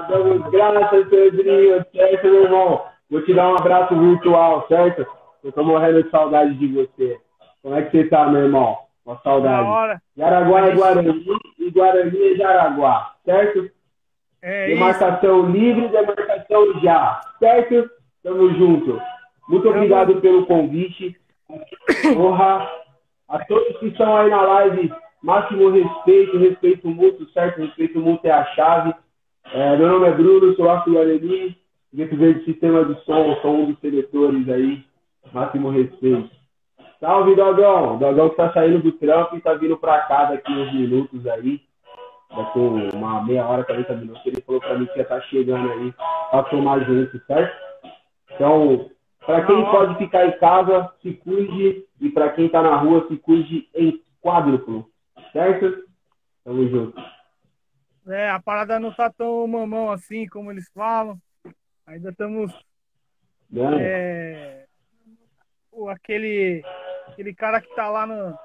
Damos graças, Pedrinho, certo, meu irmão? Vou te dar um abraço virtual, certo? Eu tô morrendo de saudade de você. Como é que você tá, meu irmão? Uma Da saudade. hora. A Jaraguá é gente. Guarani e Guarani é Jaraguá, certo? É isso. Demarcação livre, demarcação já, certo? Tamo junto. Muito Tamo. obrigado pelo convite. Honra a todos que estão aí na live. Máximo respeito, respeito mútuo, certo? Respeito mútuo é a chave. Meu nome é Bruno, sou Afro Guarani, Gueto Verde Sistema de Som, sou um dos seletores aí. Máximo respeito. Salve, Dogão! Dogão que tá saindo do trampo e tá vindo pra cá daqui uns minutos aí. Daqui uma meia hora, 40 minutos. Ele falou pra mim que ia estar chegando aí pra tomar junto, certo? Então, para Da quem hora. pode ficar em casa, se cuide. E para quem tá na rua, se cuide em quádruplo. Certo? Tamo junto. É, a parada não tá tão mamão assim como eles falam. Ainda estamos. Né? É, aquele cara que tá lá no.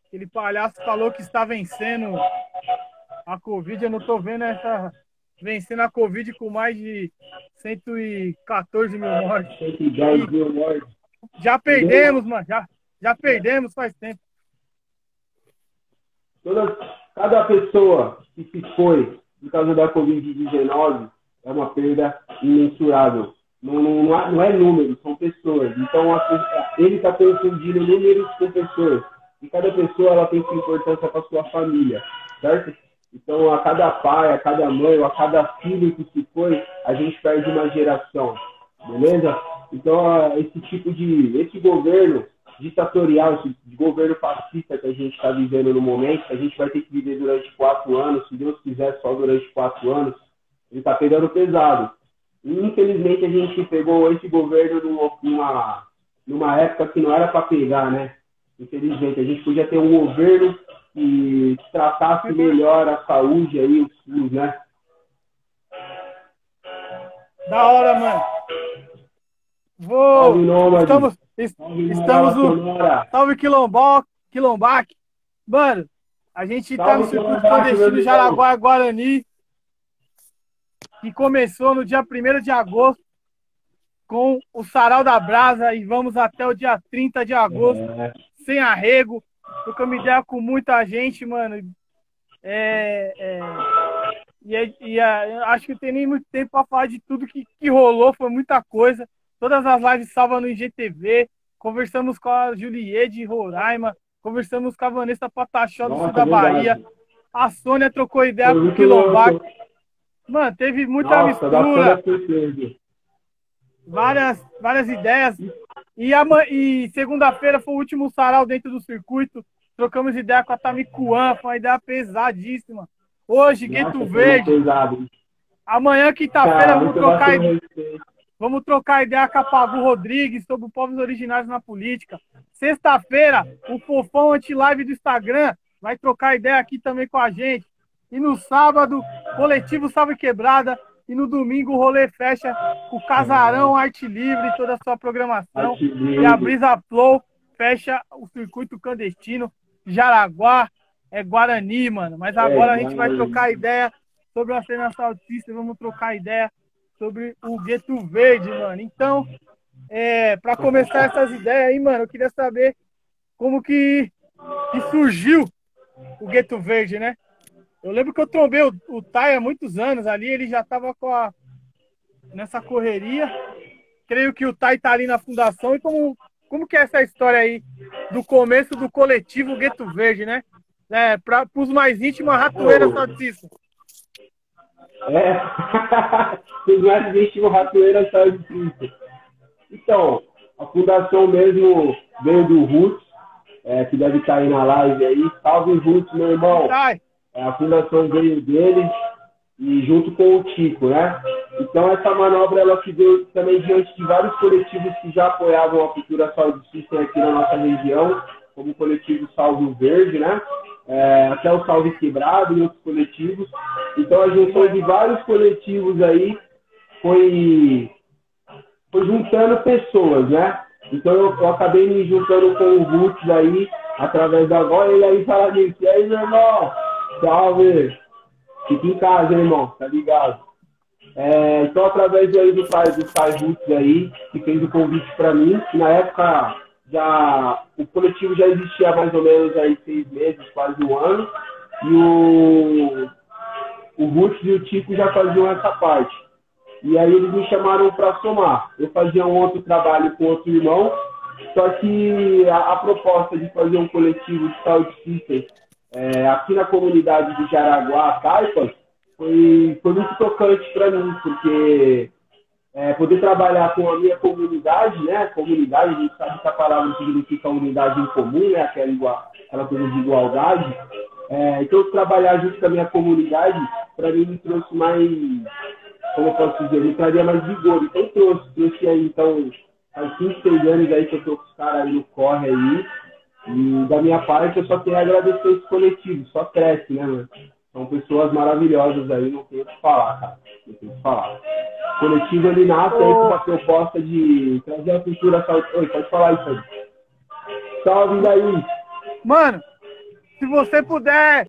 Aquele palhaço falou que está vencendo a Covid. Eu não tô vendo essa. Vencendo a Covid com mais de 114 mil mortes. 110 E mil mortes. já Entendeu? perdemos, mano. Já perdemos faz tempo. Toda, cada pessoa que se foi por causa da Covid-19 é uma perda imensurável. Não é número, são pessoas. Então, ele está confundindo números com pessoas. E cada pessoa ela tem sua importância para sua família, certo? Então, a cada pai, a cada mãe, ou a cada filho que se foi, a gente perde uma geração, beleza? Então, esse governo ditatorial, esse governo fascista que a gente está vivendo no momento, que a gente vai ter que viver durante 4 anos, se Deus quiser, só durante 4 anos, ele está pegando pesado. E, infelizmente, a gente pegou esse governo numa época que não era para pegar, né? Infelizmente, a gente podia ter um governo que tratasse melhor a saúde aí, o SUS, né? Da hora, mano. Salve, Nômade! Estamos, Salve, estamos Manela no Sonora! Salve Quilombac. Mano, a gente tá no Salve, circuito Quilombaque, meu clandestino amigão! Jaraguá Guarani, que começou no dia 1º de agosto com o Sarau da Brasa e vamos até o dia 30 de agosto, É, sem arrego. Trocamos ideia com muita gente, mano. É, é, acho que não tem nem muito tempo para falar de tudo que rolou, foi muita coisa. Todas as lives salvas no IGTV. Conversamos com a Juliette de Roraima, conversamos com a Vanessa Patachó do sul nossa, da Bahia. verdade. A Sônia trocou ideia Foi com o muito Quilombac. louco. Mano, teve muita Nossa, da mistura, Sônia foi várias ideias. E segunda-feira foi o último sarau dentro do circuito. Trocamos ideia com a Tamicuã, foi uma ideia pesadíssima. Hoje, Gueto Nossa, foi uma Verde. pesada. Amanhã, quinta-feira, Cara, muito bacana respeito. vamos trocar ideia com a Pavu Rodrigues sobre povos originários na política. Sexta-feira, o Fofão Anti-Live do Instagram vai trocar ideia aqui também com a gente. E no sábado, Coletivo Salve Quebrada. E no domingo, o rolê fecha com o Casarão Arte Livre e toda a sua programação. E a Brisa Flow fecha o circuito clandestino. Jaraguá é Guarani, mano. Mas agora a gente vai trocar ideia sobre a cena saltista. Vamos trocar ideia sobre o Gueto Verde, mano. Então, para começar essas ideias aí, mano, eu queria saber como que surgiu o Gueto Verde, né? Eu lembro que eu trombei o Tai há muitos anos ali, ele já estava nessa correria. Creio que o Tai tá ali na fundação. E como que é essa história aí do começo do coletivo Gueto Verde, né? Para os mais íntimos, a Ratoeira Saltista. Os mais íntimos, Ratoeira Saltista. Então, a fundação mesmo veio do Roots, que deve estar aí na live aí. Salve, Roots, meu irmão! A fundação veio dele e junto com o Tico, né? Então essa manobra ela se deu também diante de vários coletivos que já apoiavam a cultura Saúde System aqui na nossa região, como o coletivo Salve Verde, né? Até o Salve Quebrado e outros coletivos. Então a junção de vários coletivos aí foi juntando pessoas, né? Então eu acabei me juntando com o Roots aí, através da voz, ele aí fala disso. E aí, meu irmão? Salve! Fica em casa, hein, irmão, tá ligado? Então, através aí do Sai Roots aí, que fez o convite para mim, que na época o coletivo já existia há mais ou menos aí 6 meses, quase um ano, e o Roots e o Tico já faziam essa parte. E aí eles me chamaram para somar. Eu fazia um outro trabalho com outro irmão, só que a proposta de fazer um coletivo de Sound System aqui na comunidade de Jaraguá, Taipas, foi muito tocante para mim, porque poder trabalhar com a minha comunidade, né? Comunidade, a gente sabe que a palavra significa unidade em comum, né? Aquela coisa de igualdade. Então, trabalhar junto com a minha comunidade, para mim, me trouxe mais, como eu posso dizer, me traria mais vigor. Então, trouxe aí, então, faz 5, 6 anos aí que eu tô com os caras aí no corre aí. E da minha parte, eu só tenho a agradecer esse coletivo, só cresce, né, mano? São pessoas maravilhosas aí, não tenho o que falar, cara. Não tenho o que falar. O coletivo, ele nasce aí com uma proposta de trazer a cultura... Oi, pode falar isso aí. Salve daí! Mano, se você puder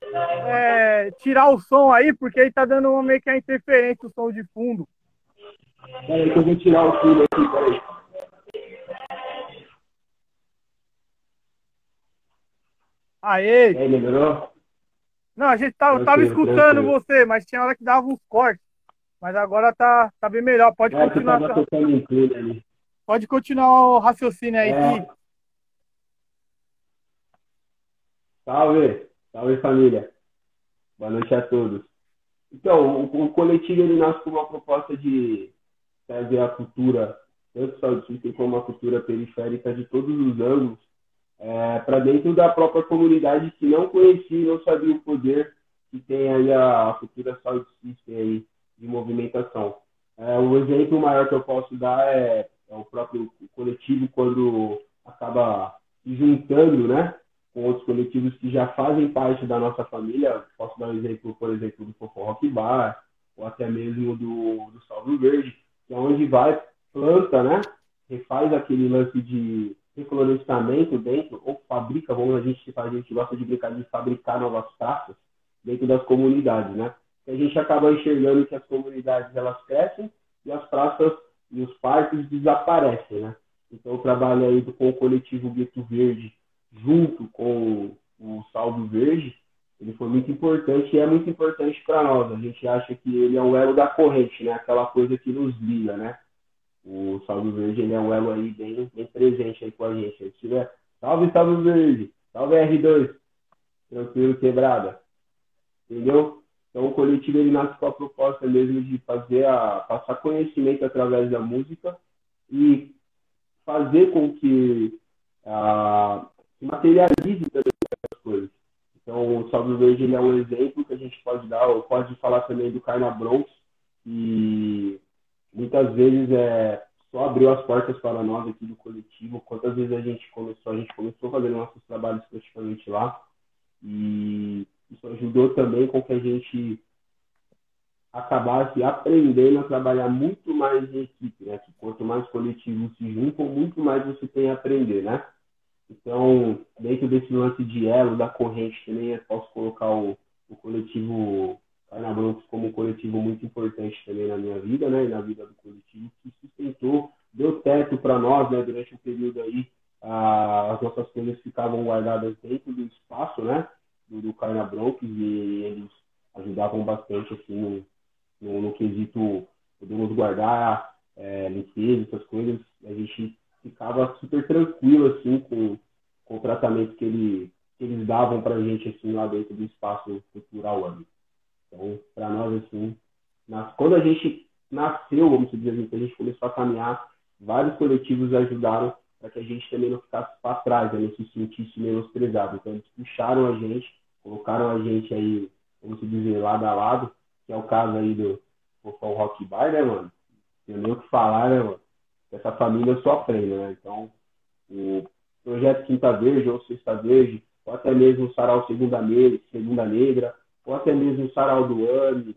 tirar o som aí, porque aí tá dando meio que a interferência, o som de fundo. Peraí que eu vou tirar o fundo aqui, peraí. Aê! E aí, melhorou? Não, a gente tava escutando você, mas tinha hora que dava uns cortes. Mas agora tá bem melhor. Pode continuar. Pode continuar o raciocínio aí. Salve! Salve, família! Boa noite a todos. Então, o coletivo, ele nasce com uma proposta de trazer a cultura, tanto saudita como a cultura periférica de todos os ângulos, para dentro da própria comunidade que não conhecia e não sabia o poder que tem aí a cultura Sound System aí, de movimentação. O exemplo maior que eu posso dar é o próprio coletivo, quando acaba se juntando, né, com outros coletivos que já fazem parte da nossa família. Posso dar um exemplo, por exemplo, do Fofão Rock Bar, ou até mesmo do Salve Verde, que é onde vai, planta, né, refaz aquele lance de reflorestamento dentro, ou fabrica, a gente gosta de brincar de fabricar novas praças dentro das comunidades, né? E a gente acaba enxergando que as comunidades, elas crescem e as praças e os parques desaparecem, né? Então, o trabalho aí com o coletivo Gueto Verde, junto com o Salve Verde, ele foi muito importante e é muito importante para nós. A gente acha que ele é um elo da corrente, né? Aquela coisa que nos liga, né? O Salve Verde, ele é um elo aí bem presente aí com a gente. Se tiver, salve, Salve Verde, salve R2, tranquilo, quebrada. Entendeu? Então, o coletivo, ele nasce com a proposta mesmo de passar conhecimento através da música e fazer com que se materialize também as coisas. Então, o Salve Verde, ele é um exemplo que a gente pode dar, ou pode falar também do Carna Bronx, que muitas vezes só abriu as portas para nós aqui do coletivo. Quantas vezes a gente começou fazendo nossos trabalhos praticamente lá, e isso ajudou também com que a gente acabasse aprendendo a trabalhar muito mais em equipe, né? Que quanto mais coletivos se juntam, muito mais você tem a aprender, né? Então, dentro desse lance de elo, da corrente também, eu posso colocar o coletivo Carna Bronx como um coletivo muito importante também na minha vida, né? E na vida do coletivo, que sustentou, deu teto para nós, né? Durante um período aí, as nossas coisas ficavam guardadas dentro do espaço, né? Do Carna Bronx, e eles ajudavam bastante, assim, no quesito, podemos guardar limpeza, essas coisas. A gente ficava super tranquilo, assim, com o tratamento que eles davam pra gente, assim, lá dentro do espaço cultural ali. Então, para nós, assim, quando a gente nasceu, vamos dizer assim, que a gente começou a caminhar, vários coletivos ajudaram para que a gente também não ficasse para trás, né, não se sentisse menosprezado. Então, eles puxaram a gente, colocaram a gente aí, vamos dizer, lado a lado, que é o caso aí do Fofão Rock Bar, né, mano? Não tem nem o que falar, né, mano? Essa família só aprende, né? Então, o projeto Quinta Verde ou Sexta Verde, ou até mesmo o Sarau Segunda Negra, ou até mesmo o Sarau do Ano,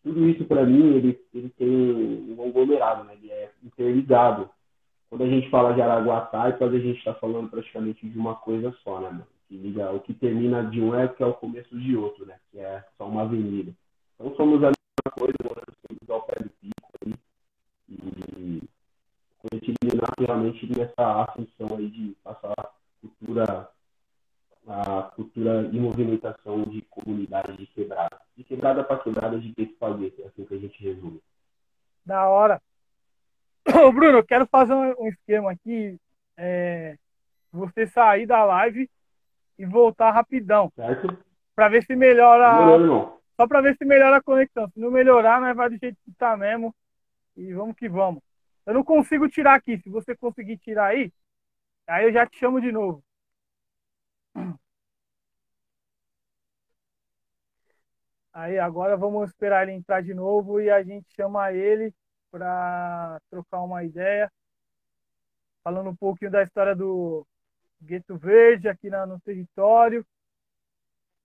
tudo isso, para mim, ele tem um conglomerado, né? Ele é interligado. Quando a gente fala de Araguataipas, a gente está falando praticamente de uma coisa só, né, mano? Que liga, o que termina de um que é o começo de outro, né? Que é só uma avenida. Então somos a mesma coisa, somos ao pé do pico aí, e o coletivo nasce realmente nessa ascensão aí de passar a cultura de movimentação de comunidade de quebrada para quebrada, de gueto para gueto, é assim que a gente resume. Da hora. Ô, Bruno, eu quero fazer um esquema aqui. Você sair da live e voltar rapidão. Certo? Pra ver se Demorou, melhora. irmão. Só pra ver se melhora a conexão. Se não melhorar, nós vai do jeito que tá mesmo. E vamos que vamos. Eu não consigo tirar aqui. Se você conseguir tirar aí eu já te chamo de novo. Aí agora vamos esperar ele entrar de novo e a gente chama ele para trocar uma ideia, falando um pouquinho da história do Gueto Verde aqui no território.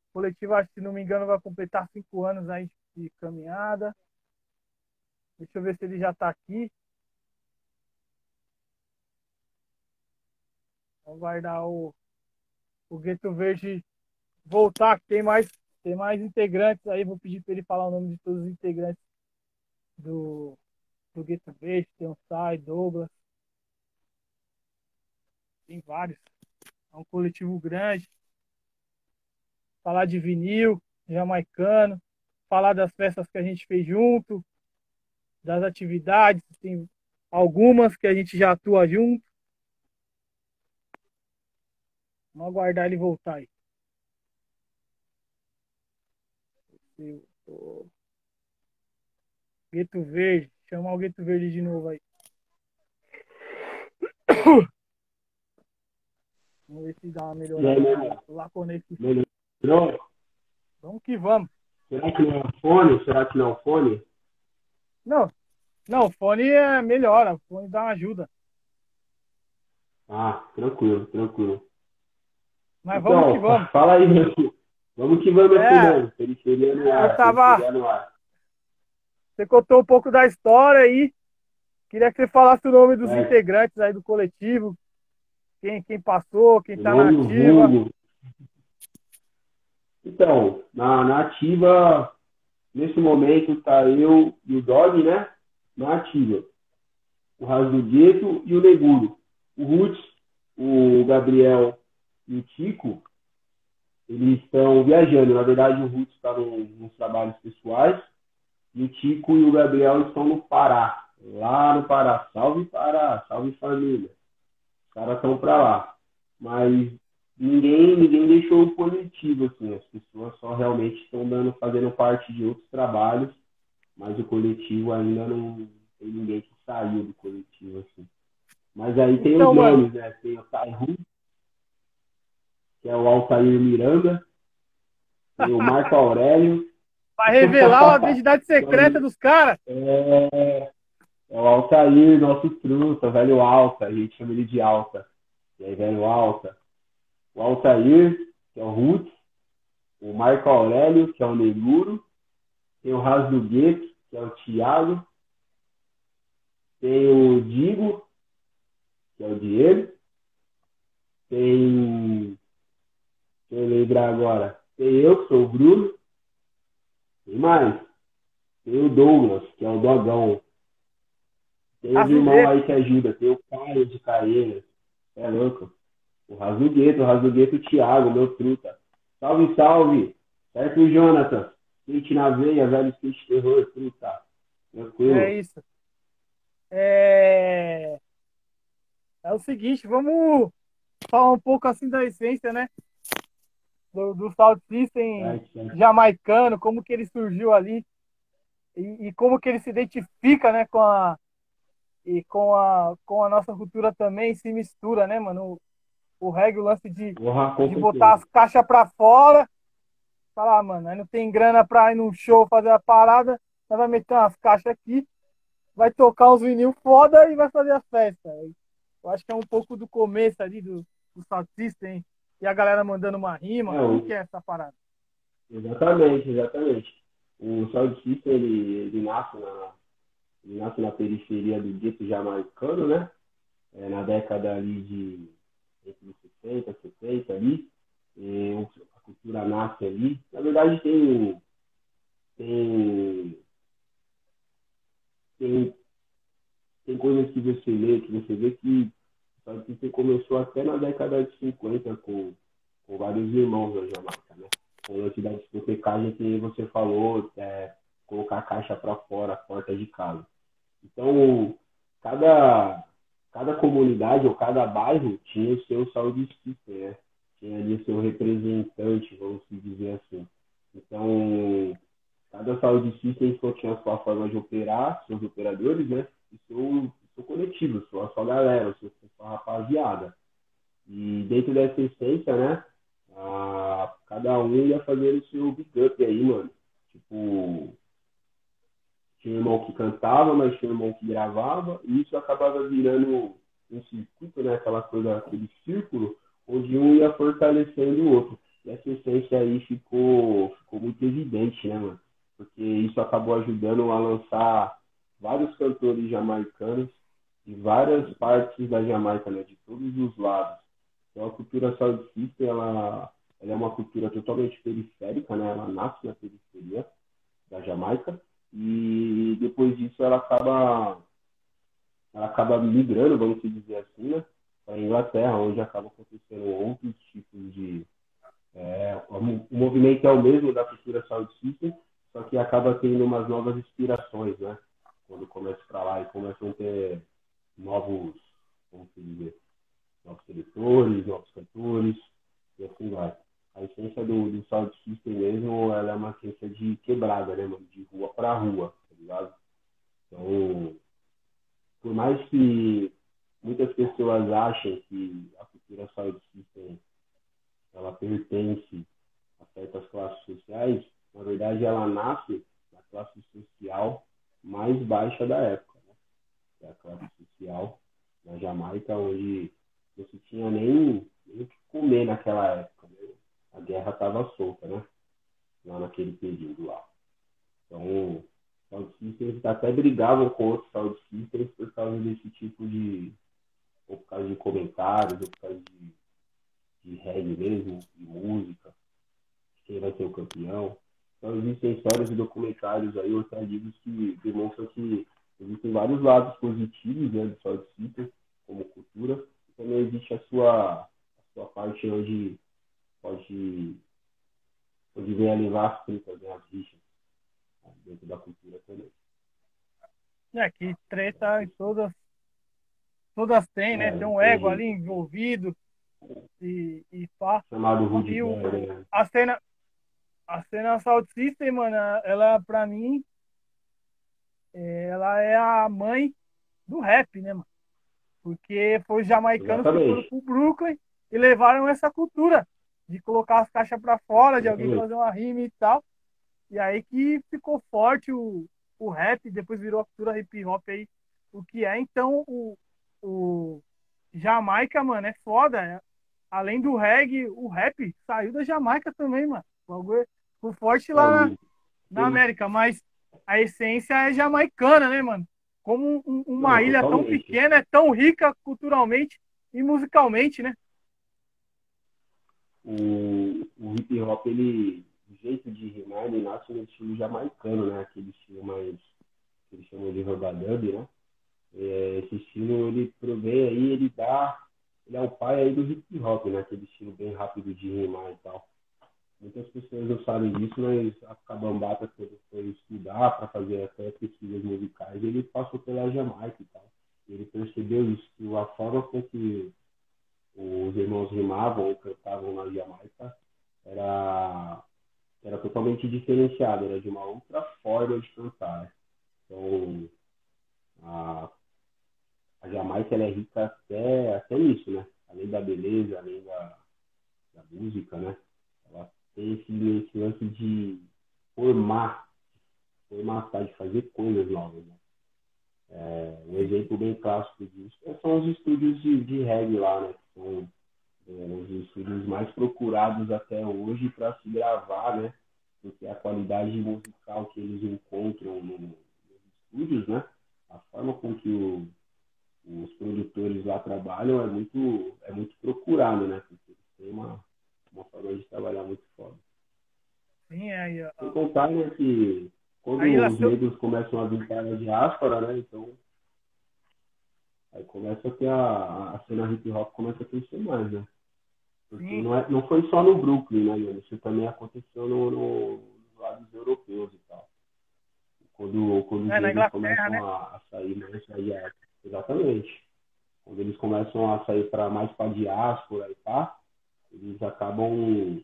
O coletivo, acho que se não me engano, vai completar 5 anos aí de caminhada. Deixa eu ver se ele já está aqui. Vamos guardar o Gueto Verde voltar, que tem mais integrantes aí. Vou pedir para ele falar o nome de todos os integrantes do Gueto Verde. Tem o Sai, Douglas, tem vários. É um coletivo grande. Falar de vinil, jamaicano, falar das festas que a gente fez junto, das atividades, tem algumas que a gente já atua junto. Vamos aguardar ele voltar aí. Gueto Verde, chamar o Gueto Verde de novo aí. Vamos ver se dá uma melhorada lá conecta. Melhorou? Vamos que vamos. Será que não é o fone? Será que não é o fone? Não, o fone melhora, o fone dá uma ajuda. Ah, tranquilo, tranquilo. Mas Então, vamos que vamos. fala aí, meu filho. Vamos que vamos, meu Periferia no ar. Periferia no ar. Você contou um pouco da história aí. Queria que você falasse o nome dos integrantes aí do coletivo. Quem passou, quem está na ativa. Então, na ativa, nesse momento, tá eu e o Dog, né? Na ativa. O Ras do Gueto e o Neguro. O Roots, o Gabriel e o Tico, eles estão viajando. Na verdade, o Roots está nos trabalhos pessoais e o Tico e o Gabriel estão no Pará. Lá no Pará. Salve Pará, salve família. Os caras estão para lá. Mas ninguém deixou o coletivo, assim. As pessoas só realmente estão fazendo parte de outros trabalhos, mas o coletivo ainda não tem ninguém que saiu do coletivo, assim. Mas aí tem então, os nomes, né? Tem o Taihu, que é o Altair Miranda, tem o Marco Aurélio. Vai revelar a identidade secreta dos caras. É o Altair, nosso truta, velho Alta, a gente chama ele de Alta. E aí, velho Alta. O Altair, que é o Ruth, o Marco Aurélio, que é o Neguro, tem o Ras do Gueto, que é o Thiago, tem o Digo, que é o Diego, tem, deixa eu lembrar agora, tem eu, que sou o Bruno, tem mais, tem o Douglas, que é o Dogão, tem os irmãos aí que ajudam, tem o Caio de Caeiras, é louco, o Ras do Gueto, o Thiago, meu truta. Salve, salve! Certo, Jonathan? Skate na veia, velho skate terror, truta. Tranquilo. É isso. É o seguinte, vamos falar um pouco assim da essência, né? Do Sound System jamaicano, como que ele surgiu ali e como que ele se identifica, né, com a nossa cultura também, se mistura, né, mano? O reggae, o lance de botar as caixas pra fora, falar, mano, aí não tem grana pra ir num show fazer a parada, nós vai meter umas caixas aqui, vai tocar uns vinil foda e vai fazer a festa. Eu acho que é um pouco do começo ali do Sound System e a galera mandando uma rima. Como que é essa parada? Exatamente. O Sound System, ele nasce na periferia do gueto jamaicano, né? Na década ali de entre 60, 70 ali. A cultura nasce ali. Na verdade, tem tem, tem, tem coisas que você lê, que você vê que sabe, que você começou até na década de 50 com vários irmãos da Jamaica, né? Com o lance da discotecagem que você falou, colocar a caixa para fora, a porta de casa. Então, cada, cada comunidade ou cada bairro tinha o seu sound system, né? Tinha ali o seu representante, vamos dizer assim. Então, cada sound system só tinha a sua forma de operar, seus operadores, né? E seu coletivo, sua galera, sua rapaziada. E dentro dessa essência, né? Cada um ia fazer o seu big up aí, mano. Tipo, tinha um irmão que cantava, mas tinha um irmão que gravava, e isso acabava virando um circuito, né? Aquela coisa, aquele círculo, onde um ia fortalecendo o outro. E essa essência aí ficou muito evidente, né, mano? Porque isso acabou ajudando a lançar vários cantores jamaicanos de várias partes da Jamaica, né? De todos os lados. Então a cultura Sound System, ela é uma cultura totalmente periférica, né? Ela nasce na periferia da Jamaica e depois disso ela acaba migrando, vamos dizer assim, né, para a Inglaterra, onde acaba acontecendo outros tipos de o movimento é o mesmo da cultura Sound System, só que acaba tendo umas novas inspirações, né? Quando começa para lá e começam a ter novos, como se dizer, novos diretores, novos cantores, e assim vai. A essência do Sound System mesmo, ela é uma essência de quebrada, né, mano? De rua para rua, tá ligado? Então, por mais que muitas pessoas achem que a cultura Sound System, ela pertence a certas classes sociais, na verdade ela nasce na classe social mais baixa da época, né? Que é a classe social na Jamaica, onde não se tinha nem o que comer naquela época, né? A guerra estava solta, né? Lá naquele período lá. Então, Sound Systems até brigavam com outros Sound Systems por causa desse tipo de, ou por causa de comentários, ou por causa de reggae mesmo, de música, de quem vai ser o campeão. Então, existem histórias e documentários aí, outros livros que demonstram que existem vários lados positivos, né, do Sound Systems como cultura, e também existe a sua parte pode, onde vem a levar as tretas, né, as rixas, né, dentro da cultura também. É que treta em todas têm, né? É, Tem não um tem ego ali jeito. envolvido e pá. Chamado Rude E Boy, né? a cena, a cena Sound System, mano, ela pra mim, ela é a mãe do rap, né, mano? Porque foi os jamaicanos que foram Exatamente. pro Brooklyn e levaram essa cultura de colocar as caixas pra fora, de alguém Exatamente. fazer uma rima e tal. E aí que ficou forte o rap, depois virou a cultura hip hop aí, o que é. Então, o Jamaica, mano, é foda. Além do reggae, o rap saiu da Jamaica também, mano. O bagulho ficou forte lá Não, na América, mas a essência é jamaicana, né, mano? Como uma não, ilha tão totalmente. pequena, é tão rica culturalmente e musicalmente, né? O hip hop, ele, o jeito de rimar, ele nasce no estilo jamaicano, né? Aquele estilo mais, que eles chamam de rubadub, né? Esse estilo, ele provém aí, ele é o pai aí do hip hop, né? Aquele estilo bem rápido de rimar e tal. Muitas pessoas não sabem disso, mas a Cabambata, quando foi estudar para fazer até pesquisas musicais, ele passou pela Jamaica e tal. Ele percebeu isso, que a forma com que os irmãos rimavam ou cantavam na Jamaica era, era totalmente diferenciada, era de uma outra forma de cantar, né? Então, a, a Jamaica ela é rica até nisso, né? Além da beleza, além da música, né? Ela tem esse lance de formar, formatar, de fazer coisas novas, né? Um exemplo bem clássico disso são os estúdios de reggae lá, né? Que são os estúdios mais procurados até hoje para se gravar, né? Porque a qualidade musical que eles encontram nos estúdios, né? A forma com que os produtores lá trabalham é muito procurado, né? Porque eles têm uma forma de trabalhar muito foda. Sim, aí, Sem contar, né, que quando aí os nasceu. negros começam a vir para a diáspora, né, então aí começa a ter a cena hip hop começa a crescer mais, né? Porque Sim, não foi só no Brooklyn, né, mano? Isso também aconteceu nos lados europeus e tal. Quando os na negros Inglaterra, começam né? a sair mais exatamente. Quando eles começam a sair para mais para diáspora e pá, eles acabam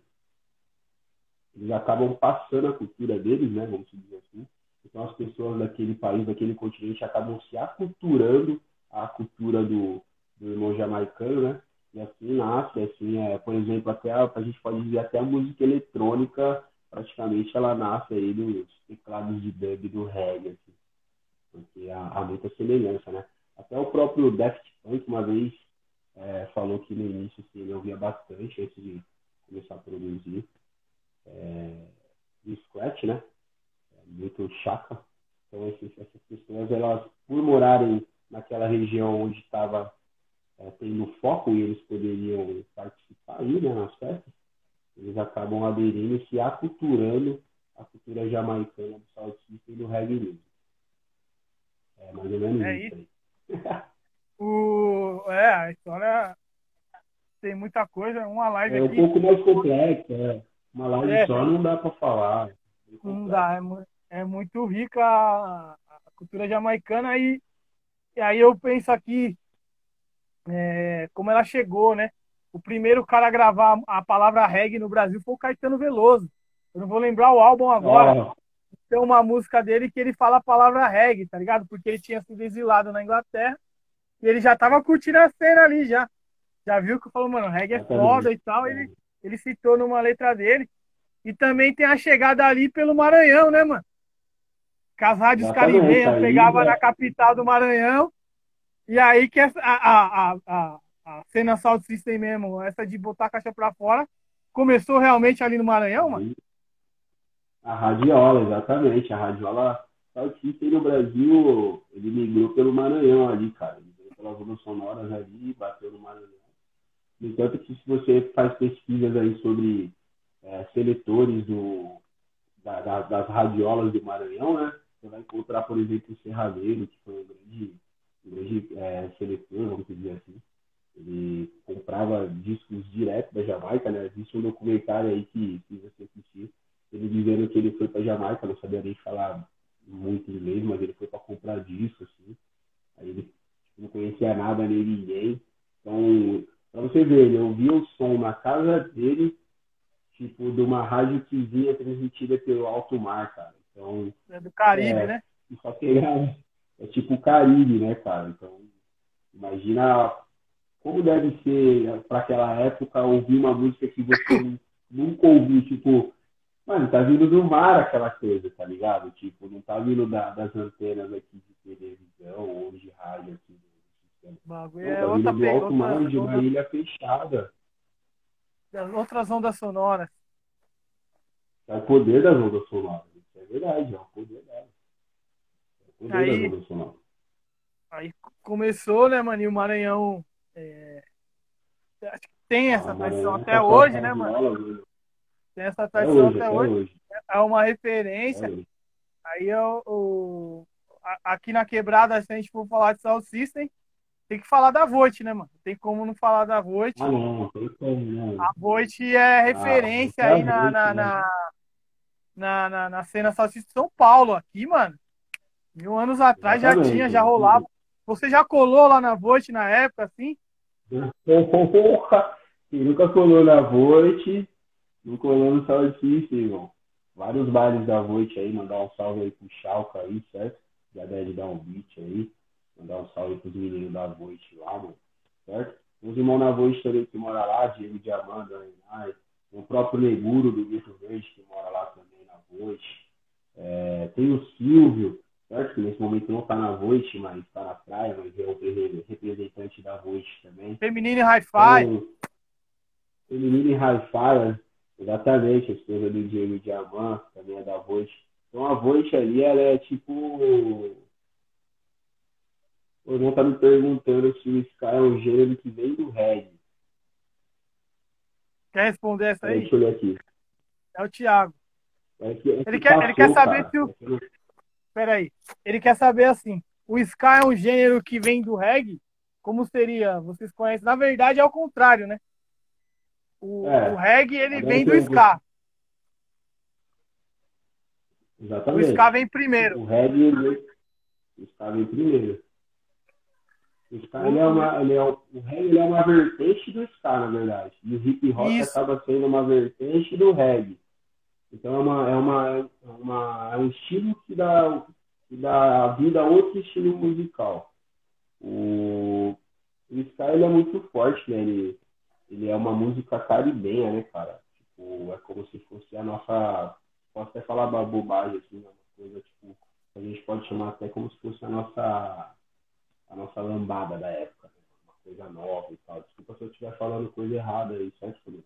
eles acabam passando a cultura deles, né, vamos dizer assim. Então as pessoas daquele país, daquele continente, acabam se aculturando à cultura do irmão jamaicano, né? E assim nasce, assim, por exemplo, até a gente pode dizer até a música eletrônica, praticamente ela nasce aí dos teclados de dub do reggae, assim, porque há muita semelhança, né? Até o próprio Daft Punk uma vez falou que no início assim, ele ouvia bastante antes de começar a produzir do Scratch, né? Muito chaca. Então, essas pessoas, elas, por morarem naquela região onde estava tendo foco e eles poderiam participar aí, né, nas festas, eles acabam aderindo e se aculturando à cultura jamaicana do South System e do reggae music. É mais ou menos É isso isso. aí. A história tem muita coisa. Uma live É um aqui. pouco mais complexo, uma live É, só não dá para falar, é bem não complexo. dá. É muito rica a cultura jamaicana. E aí eu penso aqui, como ela chegou, né? O primeiro cara a gravar a palavra reggae no Brasil foi o Caetano Veloso. Eu não vou lembrar o álbum agora. Ah, Tem uma música dele que ele fala a palavra reggae, tá ligado? Porque ele tinha sido exilado na Inglaterra e ele já tava curtindo a cena ali já. Já viu que falou, mano, reggae é foda exatamente. e tal. Ele citou numa letra dele. E também tem a chegada ali pelo Maranhão, né, mano? Que as rádios Exatamente. caribenhas Aí pegava na capital do Maranhão. E aí que a cena Sound System mesmo, essa de botar a caixa pra fora, começou realmente ali no Maranhão, mano? aí a radiola, exatamente. A radiola Salsicha no Brasil, ele migrou pelo Maranhão ali, cara. Ele veio pelas ondas sonoras ali e bateu no Maranhão. No entanto, que se você faz pesquisas aí sobre seletores das radiolas do Maranhão, né? Você vai encontrar, por exemplo, o Serralheiro, que foi um grande seletor, vamos dizer assim. Ele comprava discos direto da Jamaica, né? Existe um documentário aí que você assistir, ele dizendo que ele foi para Jamaica, não sabia nem falar muito inglês, mas ele foi para comprar disco, assim. Aí ele não conhecia nada nem ninguém. Então, para você ver, ele ouvia o som na casa dele, tipo, de uma rádio que vinha transmitida pelo alto mar, cara. Então, É do Caribe, é, né? só que é tipo o Caribe, né, cara? Então, imagina como deve ser para aquela época ouvir uma música que você nunca ouviu, tipo, mano, tá vindo do mar aquela coisa, tá ligado? Tipo, não tá vindo das antenas aqui de televisão ou de rádio aqui do sistema. O bagulho Não, é tá vindo do alto outras mar, de uma ondas, ilha fechada. outras ondas sonoras. É o poder das ondas sonoras. Isso é verdade, é o poder dela. É o poder das Aí, ondas sonoras. aí começou, né, mano? E o Maranhão acho que tem Ah, essa o tradição Maranhão até com suas hoje, né, mano? radiolas, né? Tem essa Até tradição hoje, até até hoje. hoje, É uma até referência. hoje. Aí aqui na quebrada, se a gente for falar de Sound System, tem que falar da Voit, né, mano? Tem como não falar da Ah, Voit. não, não tem como, A não. Voit é Ah, referência é a aí noite, né? na cena Sound System de São Paulo, aqui, mano. 1000 anos atrás já tinha, Exatamente, já rolava. exatamente. Você já colou lá na Voit na época, assim? Porra! Quem nunca colou na Voit, não colou no Sound System, irmão. Vários bares da Voit aí, mandar um salve aí pro Chalca aí, certo? Já deve dar um beat aí. Mandar um salve pros meninos da Voit lá, mano. Certo? Os irmãos na Voit também que mora lá, Diego de Amanda, Renai. O próprio Neguro do Gueto Verde que mora lá também na Voit. Tem o Silvio, certo? Que nesse momento não está na Voit, mas está na praia, mas é o representante da Voit também. Feminine Hi-Fi. Então, Feminine Hi-Fi, exatamente, a esposa do Diego Diamant, também é da Voit. Então a Voit ali, ela é tipo. O irmão tá me perguntando se o Ska é um gênero que vem do reggae. Quer responder essa Peraí, aí? deixa eu olhar aqui. É o Thiago. Ele que quer passou, saber cara. se o. Peraí. Ele quer saber assim. O ska é um gênero que vem do reggae? Como seria? Vocês conhecem? Na verdade, é o contrário, né? O É, reggae, ele agora vem que do eu vou. ska. O ska Exatamente. vem primeiro. O reggae, ele estava em primeiro. O ska, O, o, o reggae ele é uma vertente do ska, na verdade. E o hip hop isso, acaba sendo uma vertente do reggae. Então é um estilo que dá vida a outro estilo musical. O ska ele é muito forte, né? Ele é uma música caribenha, né, cara? Tipo, é como se fosse a nossa. Posso até falar uma bobagem, assim, né? Uma coisa, tipo, a gente pode chamar até como se fosse a nossa lambada da época, né? Uma coisa nova e tal. Desculpa se eu estiver falando coisa errada aí, certo, Felipe?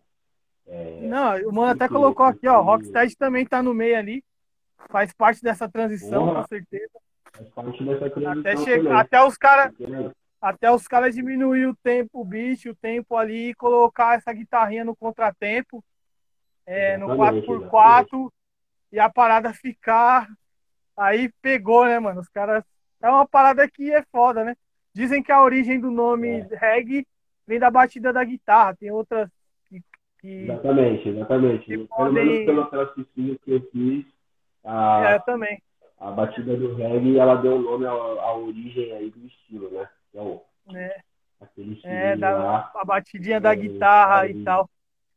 É, não, o mano até porque, colocou aqui, ó. porque, Rocksteady também tá no meio ali. Faz parte dessa transição, com porra, certeza. faz parte dessa Até transição chegar, também. até os caras. Porque, né, Até os caras diminuir o tempo, o beat, o tempo ali, e colocar essa guitarrinha no contratempo, no quatro exatamente, por exatamente. quatro e a parada ficar. Aí pegou, né, mano? Os caras. É uma parada que é foda, né? Dizem que a origem do nome É, reggae vem da batida da guitarra. Tem outras que, que, exatamente, que exatamente. Pelo menos pelo podem. raciocínio que eu fiz, a, Também. a batida do reggae, ela deu nome à origem aí do estilo, né? Que é Né? aquele estilinho lá, A batidinha da os guitarra caras e tal.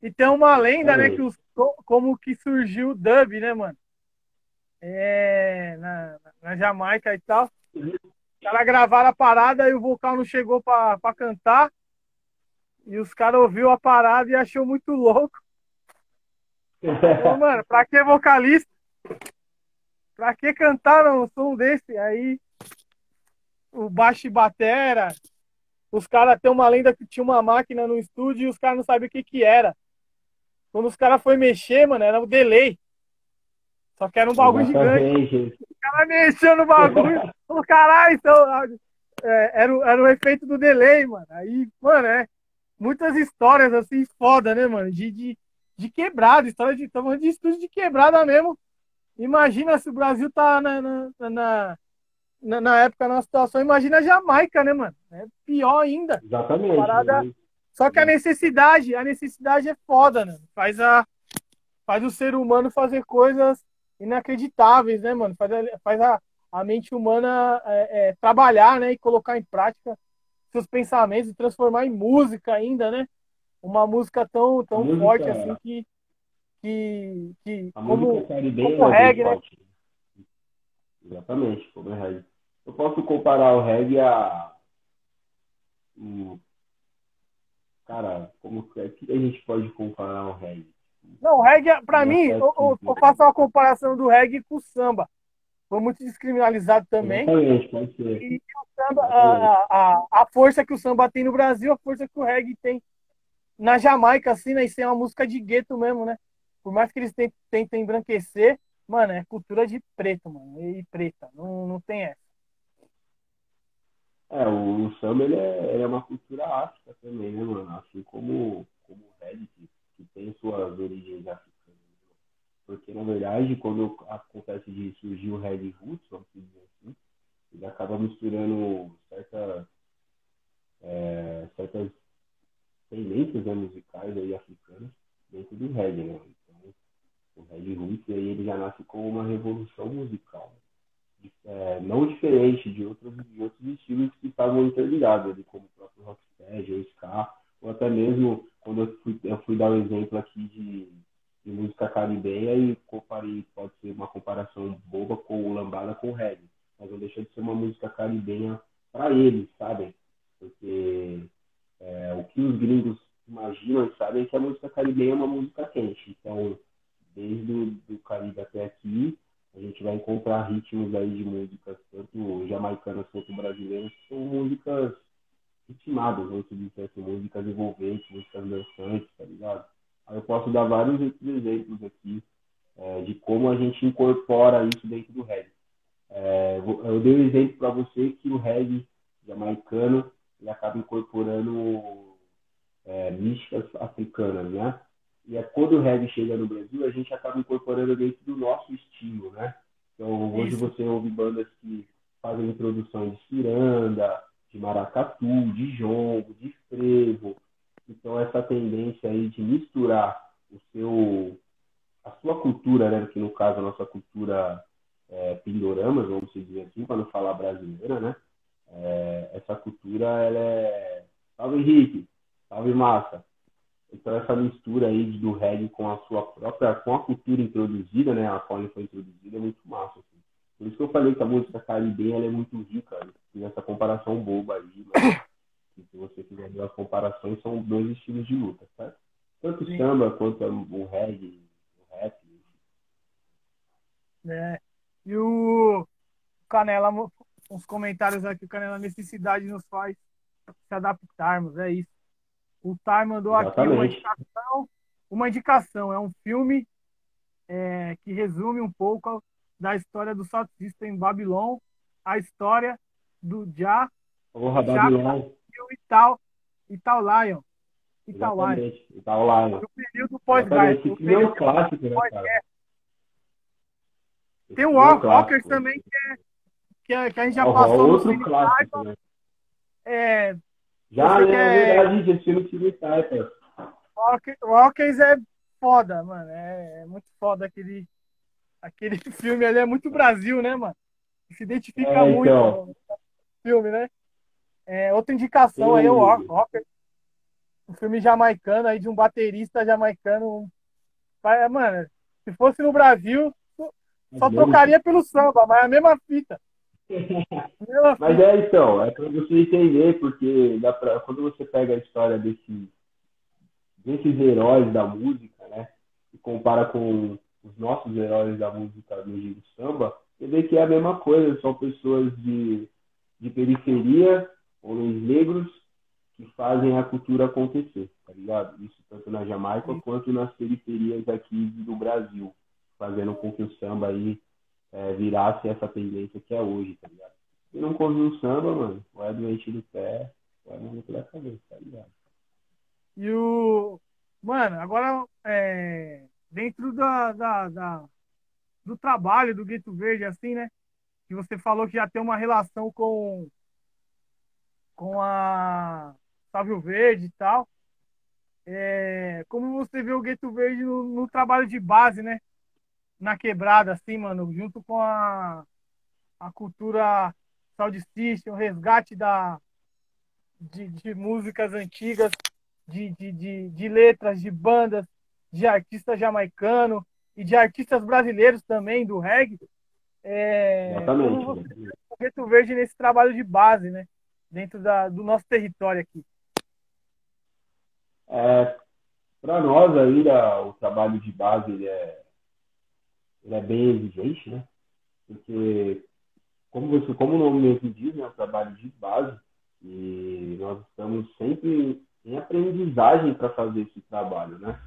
E tem uma lenda, né, que exatamente. como que surgiu o dub, né, mano? Na Jamaica e tal. Os caras gravaram a parada e o vocal não chegou pra cantar. E os caras ouviu a parada e achou muito louco. Falou, mano, pra que vocalista? Pra que cantaram um som desse? Aí o baixo e batera. Os caras tem uma lenda que tinha uma máquina no estúdio e os caras não sabiam o que que era. Quando os caras foi mexer, mano, era o delay. Só que era um bagulho gigante. Exatamente. O cara mexendo no bagulho. Falou, caralho, então. Era o efeito do delay, mano. Aí, mano, muitas histórias assim, foda, né, mano? De quebrada, história de. Estamos de estúdio de quebrada mesmo. Imagina se o Brasil tá na época, na situação, imagina a Jamaica, né, mano? É pior ainda. Exatamente. Parada. Só que a necessidade é foda, né? Faz o ser humano fazer coisas inacreditáveis, né, mano? Faz a mente humana trabalhar, né? E colocar em prática seus pensamentos e transformar em música ainda, né? Uma música A tão forte assim música, que a música como caribenha o é bem reggae, né? forte. Exatamente, como é reggae. Eu posso comparar o reggae a. um, Cara, como que a gente pode comparar o reggae? Não, o reggae, pra Um mim, aspecto eu faço uma comparação do reggae com o samba. Foi muito descriminalizado também. exatamente, pode ser. E o samba, Exatamente. a força que o samba tem no Brasil, a força que o reggae tem na Jamaica, assim, né? Isso é uma música de gueto mesmo, né? Por mais que eles tentem embranquecer, mano, é cultura de preto, mano. E preta. Não tem essa. O samba ele é uma cultura áfrica também, né, mano? Assim como o reggae, que tem suas origens africanas. Porque, na verdade, quando acontece de surgir o reggae roots, vamos dizer assim, ele acaba misturando certas tendências, né, musicais aí africanas dentro do reggae, né? Então, o reggae roots aí ele já nasce como uma revolução musical, né? Não diferente de outros estilos que estavam interligados, ali, como o próprio rocksteady, o ska, ou até mesmo quando eu fui dar um exemplo aqui de música caribenha e comparei, pode ser uma comparação boba com o lambada com o reggae, mas não deixa de ser uma música caribenha para eles, sabe? Porque o que os gringos imaginam e sabem é que a música caribenha é uma música quente. Então, desde do Caribe até aqui, a gente vai encontrar ritmos aí de músicas, tanto jamaicanas quanto brasileiras, que são músicas ritmadas, vamos dizer assim, músicas envolventes, músicas dançantes, tá ligado? Aí eu posso dar vários outros exemplos aqui de como a gente incorpora isso dentro do reggae. Eu dei um exemplo para você que o reggae jamaicano ele acaba incorporando místicas africanas, né? E é quando o reggae chega no Brasil, a gente acaba incorporando dentro do nosso estilo, né? Então, hoje Isso. você ouve bandas que fazem introdução de ciranda, de maracatu, de jongo, de frevo. Então, essa tendência aí de misturar a sua cultura, né? Que no caso a nossa cultura pindoramas, vamos dizer assim, para não falar brasileira, né? Essa cultura, ela é... Salve, Henrique! Salve, massa! Então, essa mistura aí do reggae com a sua própria, com a cultura introduzida, né? A qual ele foi introduzida, é muito massa, assim. Por isso que eu falei que a música caribenha, ela é muito rica, né? Tem essa comparação boba aí, mas se você quiser ver as comparações, são dois estilos de luta, certo? Tanto o Sim. samba quanto o reggae, o rap. É. E o Canela, uns comentários aqui, o Canela, necessidade nos faz se adaptarmos, é isso. O Thay mandou aqui Exatamente. uma indicação, é um filme que resume um pouco da história do South System em Babylon, a história do Porra, Chaka Babylon. e o Lion, Lion, Exatamente. E tá online. no período pós-guerra, Exatamente. no Esse filme é um período clássico, né, cara? pós-guerra. Esse Tem o filme é um Walkers clássico. também, que a gente já Ó, passou no outro Cine clássico, né? é, Já, você né? É quer. verdade, esse filme Cine Cypher. Walkers é foda, mano. É muito foda aquele filme ali, é muito Brasil, né, mano? Se identifica muito Então, no filme, né? Outra indicação aí é o tem, Walkers, um filme jamaicano aí de um baterista jamaicano. Mano, se fosse no Brasil, só Magnífico. trocaria pelo samba, mas é a mesma fita. A mesma Mas fita. então, é para você entender, porque quando você pega a história desses heróis da música, né, e compara com os nossos heróis da música do samba, você vê que é a mesma coisa, são pessoas de periferia, homens negros, que fazem a cultura acontecer, tá ligado? Isso tanto na Jamaica quanto nas periferias aqui do Brasil, fazendo com que o samba aí virasse essa tendência que é hoje, tá ligado? Quem não ouviu o samba, mano, ou é doente do pé, ou é maluco da cabeça, tá ligado? E o. Mano, agora, dentro do trabalho do Gueto Verde, assim, né? Que você falou que já tem uma relação com a Sávio Verde e tal. Como você vê o Gueto Verde no trabalho de base, né? Na quebrada, assim, mano, junto com a cultura Sound System, o resgate de músicas antigas, de letras, de bandas, de artistas jamaicanos e de artistas brasileiros também, do reggae. Como Exatamente. você vê o Gueto Verde nesse trabalho de base, né? Dentro do nosso território aqui. Para nós ainda o trabalho de base ele é bem exigente, né? Porque como o nome mesmo diz, né, é um trabalho de base e nós estamos sempre em aprendizagem para fazer esse trabalho, né?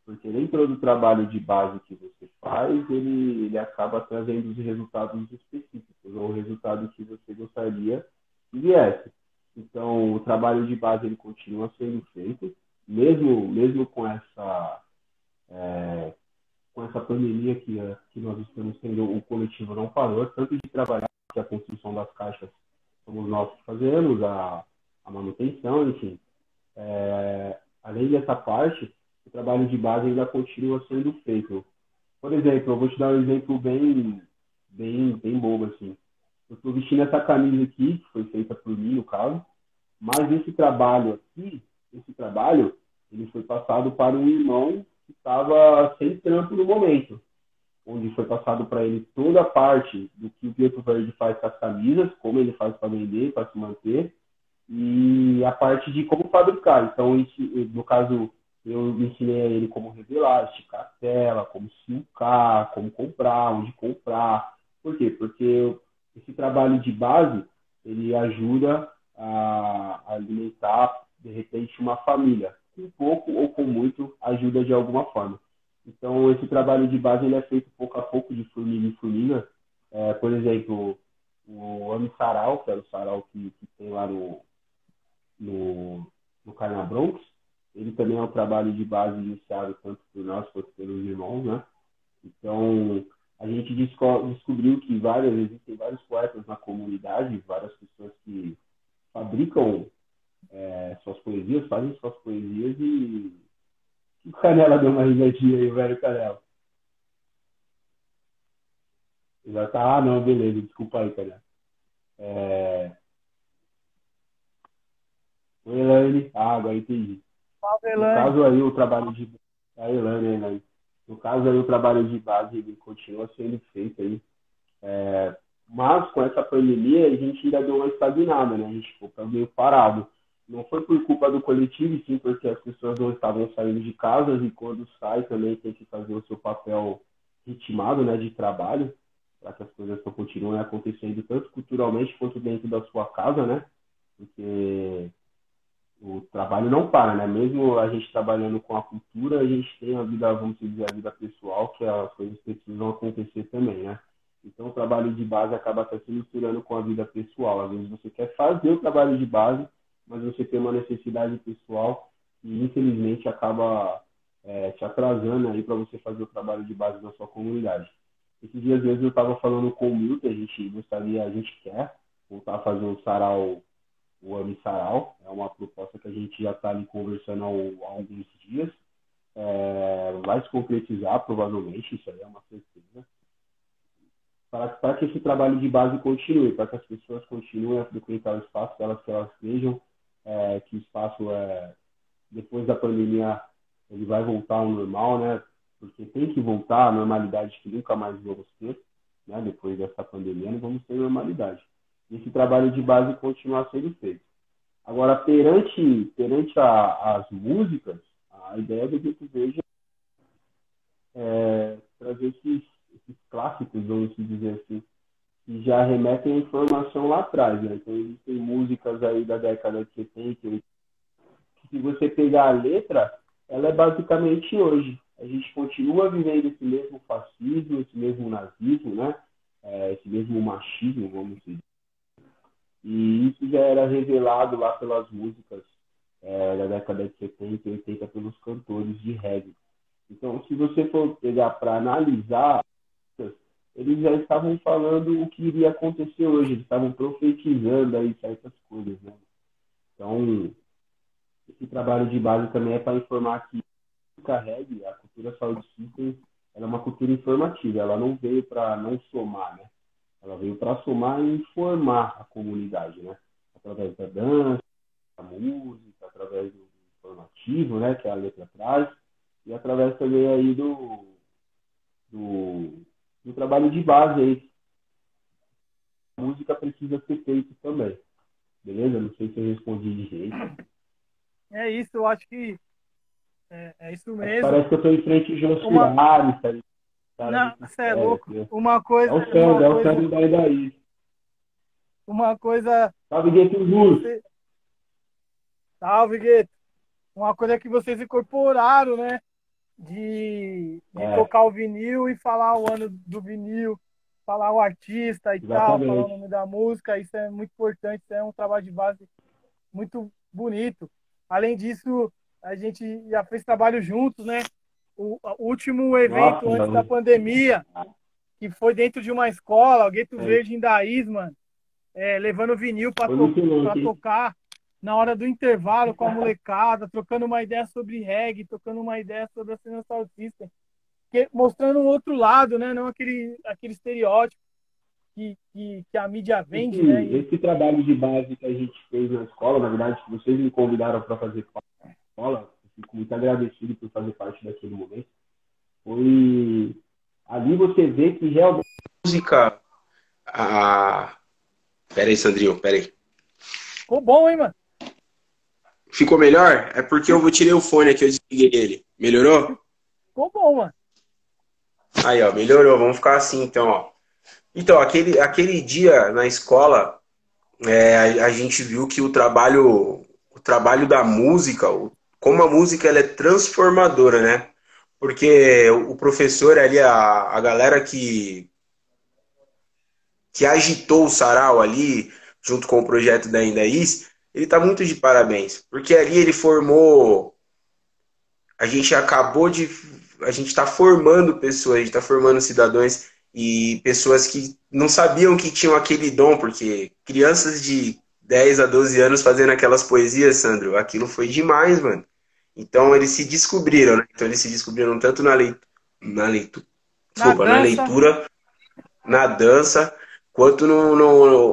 Porque nem todo trabalho de base que você faz, ele acaba trazendo os resultados específicos, ou o resultado que você gostaria que viesse. Então, o trabalho de base ele continua sendo feito, mesmo com essa pandemia que nós estamos tendo, o coletivo não parou, tanto de trabalhar, que a construção das caixas somos nós que fazemos, a manutenção, enfim. Além dessa parte, o trabalho de base ainda continua sendo feito. Por exemplo, eu vou te dar um exemplo bem bobo, assim. Eu estou vestindo essa camisa aqui, que foi feita por mim, no caso, mas esse trabalho, ele foi passado para um irmão que estava sem trampo no momento, onde foi passado para ele toda a parte do que o Preto Verde faz com as camisas, como ele faz para vender, para se manter, e a parte de como fabricar. Então, no caso, eu ensinei a ele como revelar, esticar a tela, como silcar, como comprar, onde comprar. Por quê? Porque esse trabalho de base, ele ajuda a alimentar, de repente, uma família. Com pouco ou com muito, ajuda de alguma forma. Então, esse trabalho de base ele é feito pouco a pouco, de formiga em formiga. Por exemplo, o Ami Sarau, que era o sarau que tem lá no Carnabronx, ele também é um trabalho de base iniciado tanto por nós quanto pelos irmãos, né? Então, a gente descobriu que existem vários poetas na comunidade, várias pessoas que fabricam suas poesias, fazem suas poesias e o Canela deu uma risadinha aí, velho Canela. Já tá, não, beleza, desculpa aí, Canela. O Elaine, agora entendi. Salve, No Elaine. caso aí, o trabalho de... A Elaine. No caso aí, o trabalho de base, ele continua sendo feito aí. Mas, com essa pandemia, a gente ainda deu uma estagnada, né? A gente ficou meio parado. Não foi por culpa do coletivo, sim, porque as pessoas não estavam saindo de casa e quando sai também tem que fazer o seu papel ritmado, né, de trabalho, para que as coisas não continuem acontecendo tanto culturalmente quanto dentro da sua casa, né? Porque o trabalho não para, né? Mesmo a gente trabalhando com a cultura, a gente tem a vida, vamos dizer, a vida pessoal, que as coisas precisam acontecer também, né? Então, o trabalho de base acaba até se misturando com a vida pessoal. Às vezes você quer fazer o trabalho de base, mas você tem uma necessidade pessoal e, infelizmente, acaba te atrasando aí para você fazer o trabalho de base na sua comunidade. Esses dias mesmo eu estava falando com o Milton, a gente quer voltar a fazer o sarau, o Ami Sarau. É uma proposta que a gente já está ali conversando há alguns dias. Vai se concretizar, provavelmente, isso aí é uma certeza. Para que esse trabalho de base continue, para que as pessoas continuem a frequentar o espaço delas, que elas vejam que o espaço, depois da pandemia, ele vai voltar ao normal, né? Porque tem que voltar à normalidade que nunca mais vamos ter, né? Depois dessa pandemia, não vamos ter normalidade. Esse trabalho de base continuar sendo feito. Agora, perante as músicas, a ideia do Gueto Verde é trazer esses clássicos, vamos dizer assim, que já remetem a informação lá atrás, né? Então, existem músicas aí da década de 70, que se você pegar a letra, ela é basicamente hoje. A gente continua vivendo esse mesmo fascismo, esse mesmo nazismo, né? Esse mesmo machismo, vamos dizer. E isso já era revelado lá pelas músicas da década de 70 e 80 pelos cantores de reggae. Então, se você for pegar para analisar, eles já estavam falando o que iria acontecer hoje, eles estavam profetizando aí certas coisas, né? Então, esse trabalho de base também é para informar que a cultura Sound System, ela é uma cultura informativa, ela não veio para não somar, né? Ela veio para somar e informar a comunidade, né? Através da dança, da música, através do informativo, né? Que a letra traz, e através também aí do trabalho de base aí. A música precisa ser feita também. Beleza? Não sei se eu respondi de jeito. É isso, eu acho que é isso mesmo. Parece que eu estou em frente ao Jô Soares, tá? Não, você é louco. Uma coisa. É o Sandro daí. Uma coisa. Salve, Gueto Luz. Salve, Gueto. Uma coisa que vocês incorporaram, né? De tocar o vinil e falar o ano do vinil, falar o artista e tal, falar o nome da música. Isso é muito importante, isso é um trabalho de base muito bonito. Além disso, a gente já fez trabalho juntos, né? O último evento antes da pandemia, que foi dentro de uma escola, o Gueto Verde em Daís, mano, levando vinil para tocar na hora do intervalo com a molecada, trocando uma ideia sobre reggae, trocando uma ideia sobre a cena Sound System, mostrando um outro lado, né? Não aquele estereótipo que a mídia vende, né? Esse trabalho de base que a gente fez na escola, na verdade, que vocês me convidaram para fazer parte da escola, fico muito agradecido por fazer parte daquele momento. Foi ali você vê que realmente música. Pera aí, Sandrinho, pera aí. Ficou bom, hein, mano? Ficou melhor? É porque eu tirei o fone aqui, eu desliguei ele. Melhorou? Ficou bom, mano. Aí, ó, melhorou. Vamos ficar assim, então, ó. Então, aquele dia na escola, a gente viu que o trabalho da música, como a música ela é transformadora, né? Porque o professor ali, a galera que agitou o sarau ali, junto com o projeto da Indaís, ele tá muito de parabéns. Porque ali ele formou a gente acabou de. A gente está formando pessoas, a gente está formando cidadãos e pessoas que não sabiam que tinham aquele dom, porque crianças de 10 a 12 anos fazendo aquelas poesias, Sandro, aquilo foi demais, mano. Então eles se descobriram, né? Então eles se descobriram tanto na leitura, Na desculpa, na dança, leitura, na dança, quanto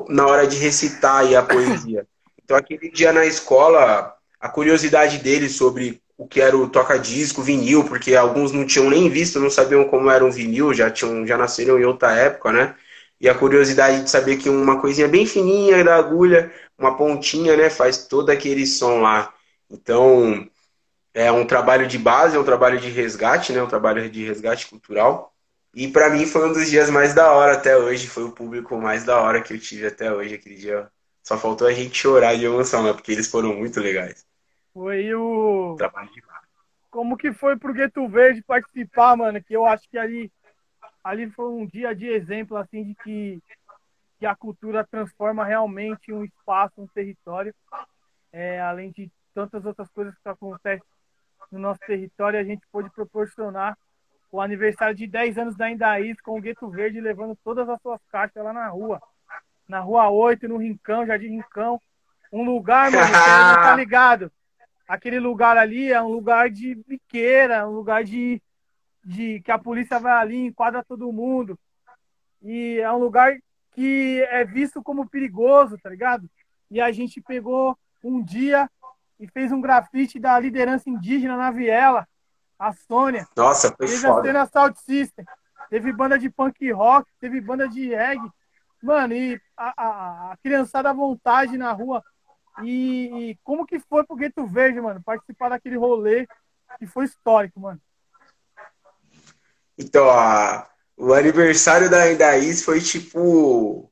na hora de recitar aí a poesia. Então, aquele dia na escola, a curiosidade deles sobre o que era o toca-disco, vinil, porque alguns não tinham nem visto, não sabiam como era um vinil, já nasceram em outra época, né? E a curiosidade de saber que uma coisinha bem fininha da agulha, uma pontinha, né, faz todo aquele som lá. Então, é um trabalho de base, é um trabalho de resgate, né? Um trabalho de resgate cultural. E para mim foi um dos dias mais da hora até hoje. Foi o público mais da hora que eu tive até hoje. Aquele dia só faltou a gente chorar de emoção, né? Porque eles foram muito legais. foi o... Trabalho de base. Como que foi pro Gueto Verde participar, mano? Que eu acho que ali foi um dia de exemplo, assim, de que a cultura transforma realmente um espaço, um território. Além de tantas outras coisas que acontecem no nosso território, a gente pôde proporcionar o aniversário de 10 anos da Indaís com o Gueto Verde levando todas as suas caixas lá na Rua 8, no Rincão, Jardim Rincão. Um lugar, mano, que não tá ligado. Aquele lugar ali é um lugar de biqueira, um lugar de que a polícia vai ali, enquadra todo mundo. E é um lugar que é visto como perigoso, tá ligado? E a gente pegou um dia e fez um grafite da liderança indígena na viela, a Sônia. Nossa, foi Teve a foda. cena Sound System, teve banda de punk rock, teve banda de reggae. Mano, e a criançada à vontade na rua. E como que foi pro Gueto Verde, mano, participar daquele rolê que foi histórico, mano? Então, o aniversário da Is foi tipo.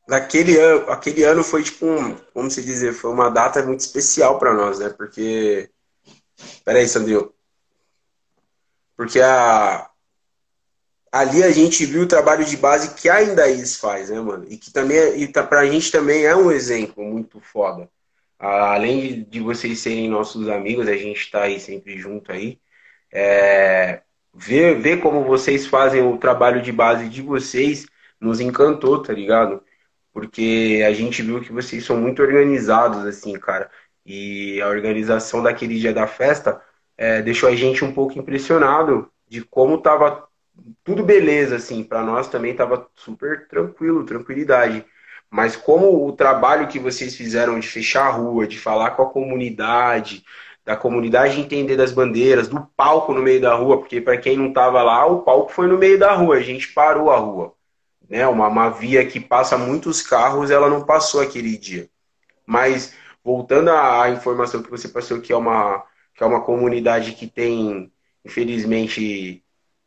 Aquele ano foi tipo como se dizer, foi uma data muito especial para nós, né? Porque. Peraí, Sandrinho. Porque ali a gente viu o trabalho de base que ainda Is faz, né, mano? E que também pra gente também é um exemplo muito foda. Além de vocês serem nossos amigos, a gente tá aí sempre junto aí. Ver como vocês fazem o trabalho de base de vocês nos encantou, tá ligado? Porque a gente viu que vocês são muito organizados, assim, cara. E a organização daquele dia da festa deixou a gente um pouco impressionado de como tava tudo beleza, assim. Para nós também tava super tranquilo, tranquilidade. Mas como o trabalho que vocês fizeram de fechar a rua, de falar com a comunidade, da comunidade entender das bandeiras, do palco no meio da rua, porque para quem não tava lá, o palco foi no meio da rua, a gente parou a rua, né? Uma via que passa muitos carros, ela não passou aquele dia. Mas voltando à informação que você passou, que é uma comunidade que tem, infelizmente,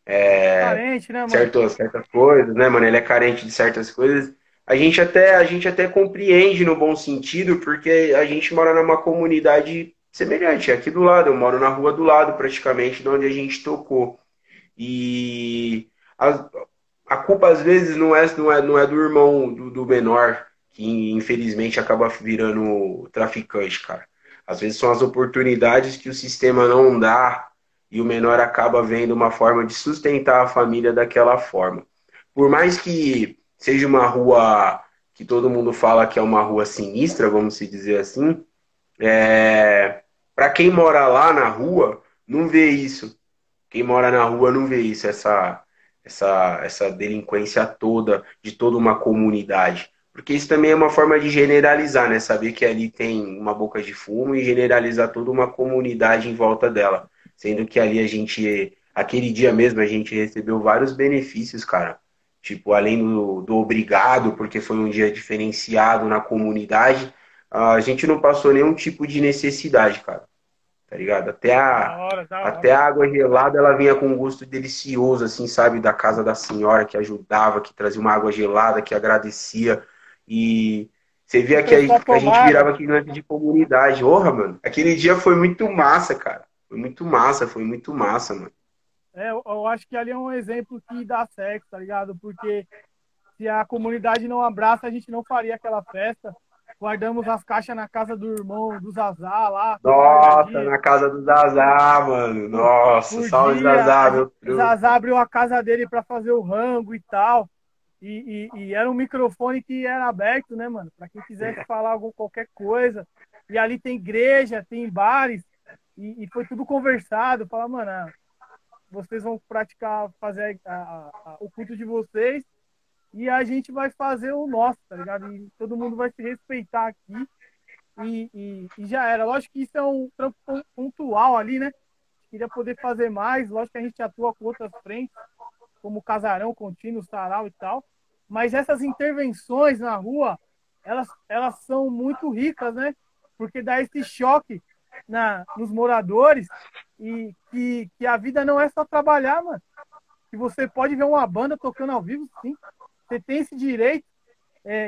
Carente, né, mano? certas coisas, né, mano? Ele é carente de certas coisas. A gente até compreende no bom sentido, porque a gente mora numa comunidade semelhante, aqui do lado. Eu moro na rua do lado, praticamente, de onde a gente tocou. E a culpa às vezes não é do irmão do menor, que infelizmente acaba virando traficante, cara. Às vezes são as oportunidades que o sistema não dá e o menor acaba vendo uma forma de sustentar a família daquela forma. Por mais que seja uma rua que todo mundo fala que é uma rua sinistra, vamos se dizer assim, para quem mora lá na rua, não vê isso. Quem mora na rua não vê isso, essa delinquência toda de toda uma comunidade. Porque isso também é uma forma de generalizar, né? Saber que ali tem uma boca de fumo e generalizar toda uma comunidade em volta dela. Sendo que ali aquele dia mesmo, a gente recebeu vários benefícios, cara. Tipo, além do obrigado, porque foi um dia diferenciado na comunidade, a gente não passou nenhum tipo de necessidade, cara, tá ligado? Até Da a, hora, da até hora. a água gelada ela vinha com um gosto delicioso, assim, sabe? Da casa da senhora que ajudava, que trazia uma água gelada, que agradecia. E você O via que pessoal a gente tomava. virava aqui no de comunidade. Porra, mano. Aquele dia foi muito massa, cara. Foi muito massa, mano. Eu acho que ali é um exemplo que dá certo, tá ligado? Porque se a comunidade não abraça, a gente não faria aquela festa. Guardamos as caixas na casa do irmão do Zazá lá. Nossa, na casa do Zazá, mano. Nossa, salve Zazá, meu truta. Zazá abriu a casa dele pra fazer o rango e tal. E era um microfone que era aberto, né, mano? Pra quem quisesse falar qualquer coisa. E ali tem igreja, tem bares. E foi tudo conversado. Fala, mano, vocês vão praticar, fazer o culto de vocês. E a gente vai fazer o nosso, tá ligado? E todo mundo vai se respeitar aqui. E já era. Lógico que isso é um trampo pontual ali, né? Queria poder fazer mais. Lógico que a gente atua com outras frentes, como Casarão, Contínuo, Sarau e tal. Mas essas intervenções na rua, elas são muito ricas, né? Porque dá esse choque nos moradores e que a vida não é só trabalhar, mano. Que você pode ver uma banda tocando ao vivo, sim. Você tem esse direito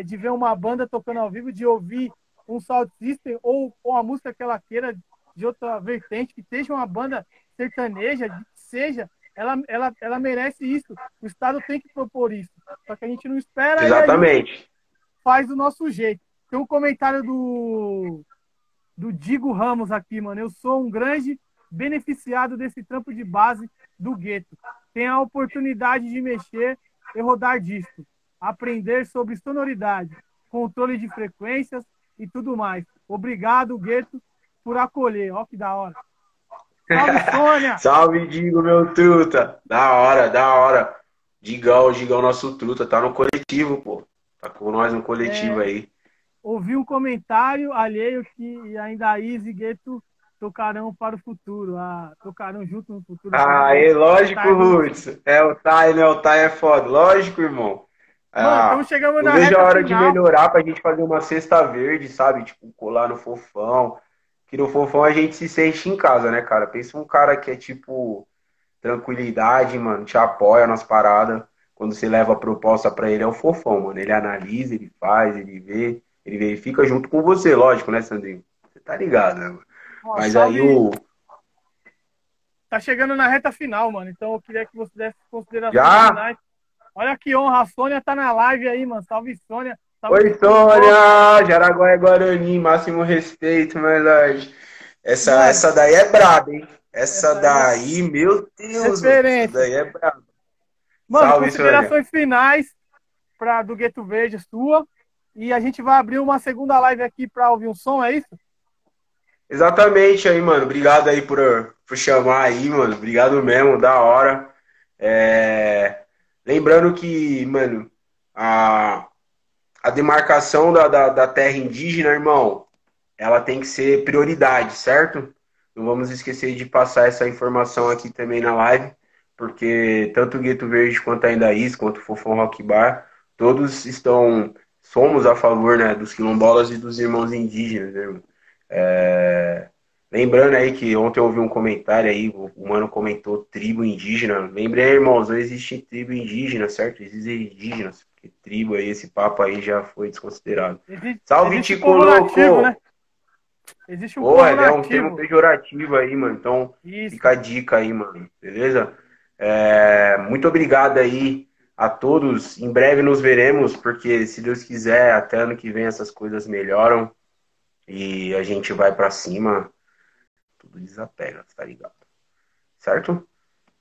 de ver uma banda tocando ao vivo, de ouvir um sound system ou a música que ela queira de outra vertente, que seja uma banda sertaneja, que seja, ela merece isso. O Estado tem que propor isso. Só que a gente não espera. Exatamente. E a gente faz do nosso jeito. Tem um comentário do Digo Ramos aqui, mano. Eu sou um grande beneficiado desse trampo de base do gueto. Tenho a oportunidade de mexer e rodar disco, aprender sobre sonoridade, controle de frequências e tudo mais. Obrigado, gueto, por acolher. Ó que da hora. Salve, Sônia! Salve, Digo, meu truta! Da hora. Digão, nosso truta, tá no coletivo, pô. Tá com nós no coletivo aí. Ouvi um comentário alheio que ainda a Izzy e Gueto tocarão para o futuro. Tocarão junto no futuro. Lógico, Roots. O Tai é foda. Lógico, irmão. Mano, estamos chegando na reta final. Eu vejo a hora final. de melhorar pra gente fazer uma cesta verde, sabe? Tipo, colar no Fofão. Que no Fofão a gente se sente em casa, né, cara? Pensa um cara que é, tipo, tranquilidade, mano, te apoia nas paradas. Quando você leva a proposta pra ele, é o Fofão, mano. Ele analisa, ele faz, ele vê, ele verifica junto com você, lógico, né, Sandrinho? Você tá ligado, né, mano? Nossa, mas aí Tá chegando na reta final, mano. Então eu queria que você desse considerações finais. Olha que honra, a Sônia tá na live aí, mano. Salve, Sônia. Salve, oi, Sônia! Jaraguá é Guarani, máximo respeito, my lord. Essa daí é braba, hein? Essa daí, meu Deus, essa daí é braba. Mano, salve, considerações Sônia. Finais do Gueto Verde sua. E a gente vai abrir uma segunda live aqui pra ouvir um som, é isso? Exatamente aí, mano. Obrigado aí por chamar aí, mano. Obrigado mesmo, da hora. Lembrando que, mano, a demarcação da terra indígena, irmão, ela tem que ser prioridade, certo? Não vamos esquecer de passar essa informação aqui também na live, porque tanto o Gueto Verde quanto a Indaís, quanto o Fofão Rock Bar, todos somos a favor, né, dos quilombolas e dos irmãos indígenas, né, irmão? Lembrando aí que ontem eu ouvi um comentário aí, o mano comentou tribo indígena. Lembrei, irmãos, não existe tribo indígena, certo? Existem indígenas, porque tribo aí, esse papo aí já foi desconsiderado. Salve, Tico Louco! Né? Existe um povo nativo. É um termo pejorativo aí, mano. Então, fica a dica aí, mano. Beleza? Muito obrigado aí a todos. Em breve nos veremos, porque se Deus quiser, até ano que vem essas coisas melhoram. E a gente vai pra cima, tudo desapega, tá ligado? Certo?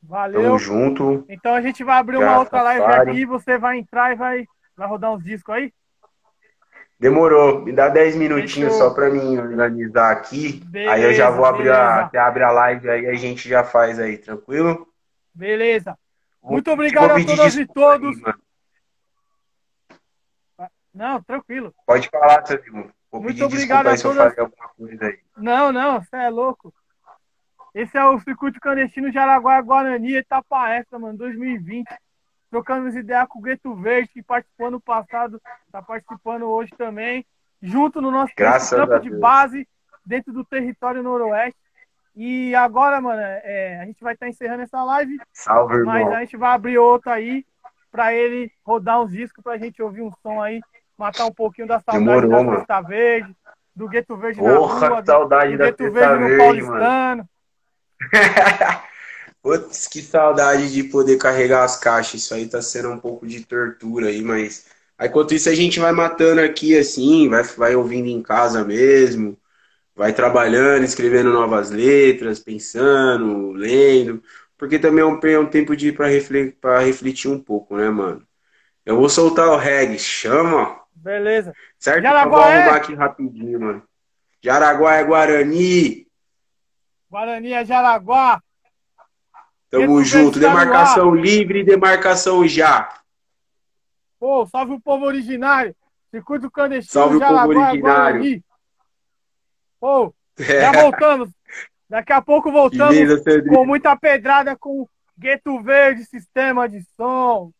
Valeu. Tamo junto. Então a gente vai abrir uma outra live aqui, você vai entrar e vai rodar uns discos aí? Demorou. Me dá 10 minutinhos só pra mim organizar aqui. Beleza, aí eu já vou abrir a live aí, a gente já faz aí, tranquilo? Beleza. Muito obrigado a todas e todos. Aí, não, tranquilo. Pode falar, Sandrinho. Muito obrigado a todas. Se eu fazer alguma coisa aí. Não, você é louco. Esse é o Circuito Clandestino Jaraguá Guarani, etapa extra, mano, 2020. Trocando ideias com o Gueto Verde, que participou no passado, tá participando hoje também. Junto no nosso campo de base, dentro do território noroeste. E agora, mano, a gente vai estar encerrando essa live. Salve, irmão. Mas a gente vai abrir outra aí, pra ele rodar uns discos, pra gente ouvir um som aí. Matar um pouquinho da saudade da Festa Verde, do Gueto Verde na rua, saudade do da Gueto Verde no Paulistano. Putz, que saudade de poder carregar as caixas. Isso aí tá sendo um pouco de tortura aí, mas Aí, enquanto isso, a gente vai matando aqui, assim, vai ouvindo em casa mesmo, vai trabalhando, escrevendo novas letras, pensando, lendo, porque também é um tempo de ir pra refletir um pouco, né, mano? Eu vou soltar o reggae, chama, Beleza. certo? Eu vou Jaraguá arrumar é? aqui rapidinho, mano. Jaraguá é Guarani, Guarani é Jaraguá. tamo Preto Verde junto, está no ar. demarcação livre, demarcação já. Pô, salve o povo originário. Circuito clandestino, Salve o povo Jaraguá, originário. Guarani. Pô, já voltamos. Daqui a pouco voltamos Beleza, com Sandrinho. muita pedrada com Gueto Verde, sistema de som.